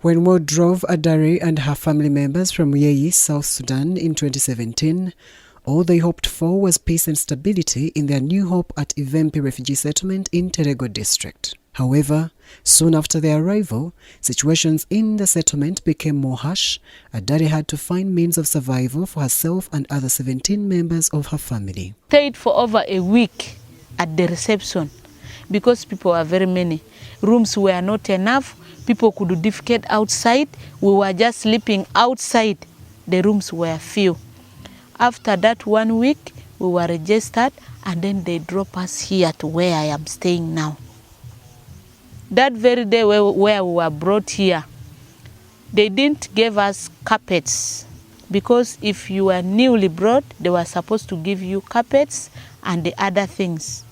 When war drove Adare and her family members from Yei, South Sudan in 2017, all they hoped for was peace and stability in their new home at Ivempi refugee settlement in Terego district. However, soon after their arrival, situations in the settlement became more harsh. Adare had to find means of survival for herself and other 17 members of her family. Stayed for over a week at the reception because people were very many. Rooms were not enough. People could defecate outside. We were just sleeping outside. The rooms were few. After that 1 week, we were registered and then they dropped us here to where I am staying now. That very day where we were brought here, they didn't give us carpets because if you were newly brought, they were supposed to give you carpets and the other things.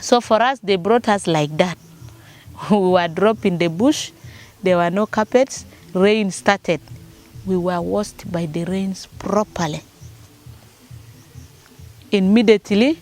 So for us, they brought us like that. We were dropped in the bush, there were no carpets, rain started. We were washed by the rains properly. Immediately,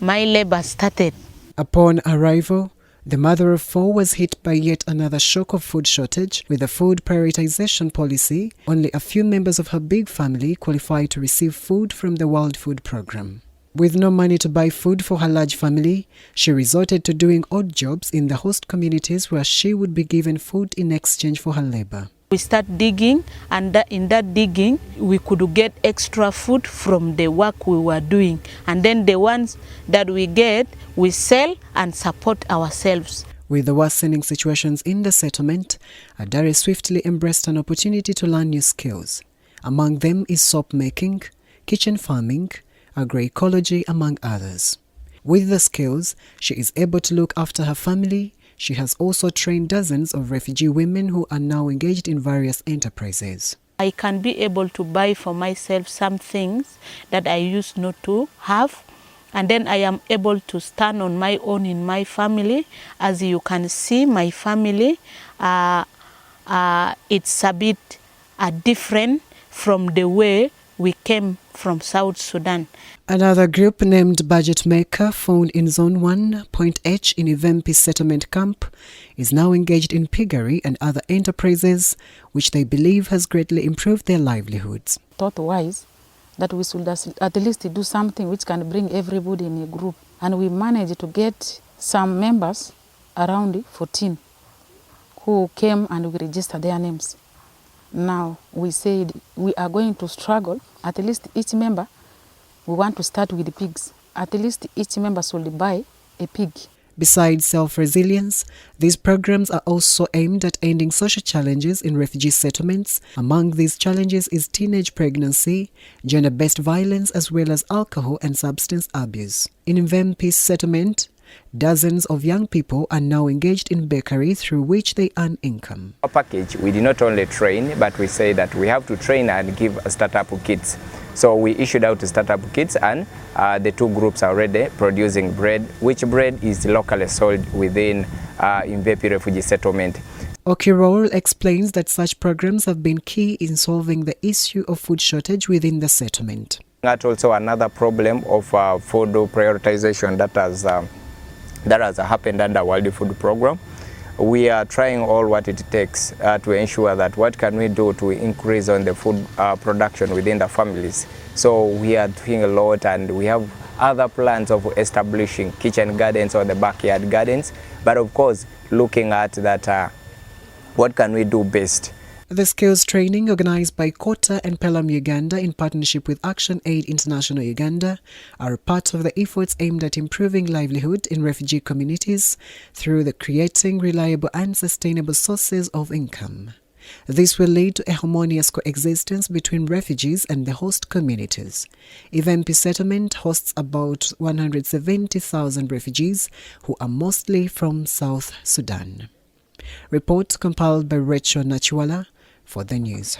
my labor started. Upon arrival, the mother of four was hit by yet another shock of food shortage. With the food prioritization policy, only a few members of her big family qualified to receive food from the World Food Programme. With no money to buy food for her large family, she resorted to doing odd jobs in the host communities where she would be given food in exchange for her labor. We start digging, and in that digging, we could get extra food from the work we were doing. And then the ones that we get, we sell and support ourselves. With the worsening situations in the settlement, Adare swiftly embraced an opportunity to learn new skills. Among them is soap making, kitchen farming, agroecology, among others. With the skills, she is able to look after her family. She has also trained dozens of refugee women who are now engaged in various enterprises. I can be able to buy for myself some things that I used not to have, and then I am able to stand on my own in my family. As you can see, my family, it's a bit different from the way we came from South Sudan. Another group named Budget Maker, found in Zone 1, Point H in Ivempi settlement camp, is now engaged in piggery and other enterprises, which they believe has greatly improved their livelihoods. Thought-wise, that we should at least do something which can bring everybody in a group. And we managed to get some members, around 14, who came and we registered their names. Now we said we are going to struggle, at least each member, we want to start with the pigs. At least each member should buy a pig. Besides self-resilience, these programs are also aimed at ending social challenges in refugee settlements. Among these challenges is teenage pregnancy, gender-based violence, as well as alcohol and substance abuse. In Ivempi settlement, dozens of young people are now engaged in bakery through which they earn income. Our package, we did not only train, but we say that we have to train and give startup kits. So we issued out startup kits, and the two groups are already producing bread, which bread is locally sold within Ivempi refugee settlement. Okirol explains that such programs have been key in solving the issue of food shortage within the settlement. That's also another problem of food prioritization that has happened under World Food Programme. We are trying all what it takes to ensure that what can we do to increase on the food production within the families. So we are doing a lot, and we have other plans of establishing kitchen gardens or the backyard gardens. But of course, looking at that, what can we do best? The skills training organized by Kota and Pelham Uganda in partnership with Action Aid International Uganda are part of the efforts aimed at improving livelihood in refugee communities through the creating reliable and sustainable sources of income. This will lead to a harmonious coexistence between refugees and the host communities. Ivempi settlement hosts about 170,000 refugees who are mostly from South Sudan. Report compiled by Rachel Nachuala for the news.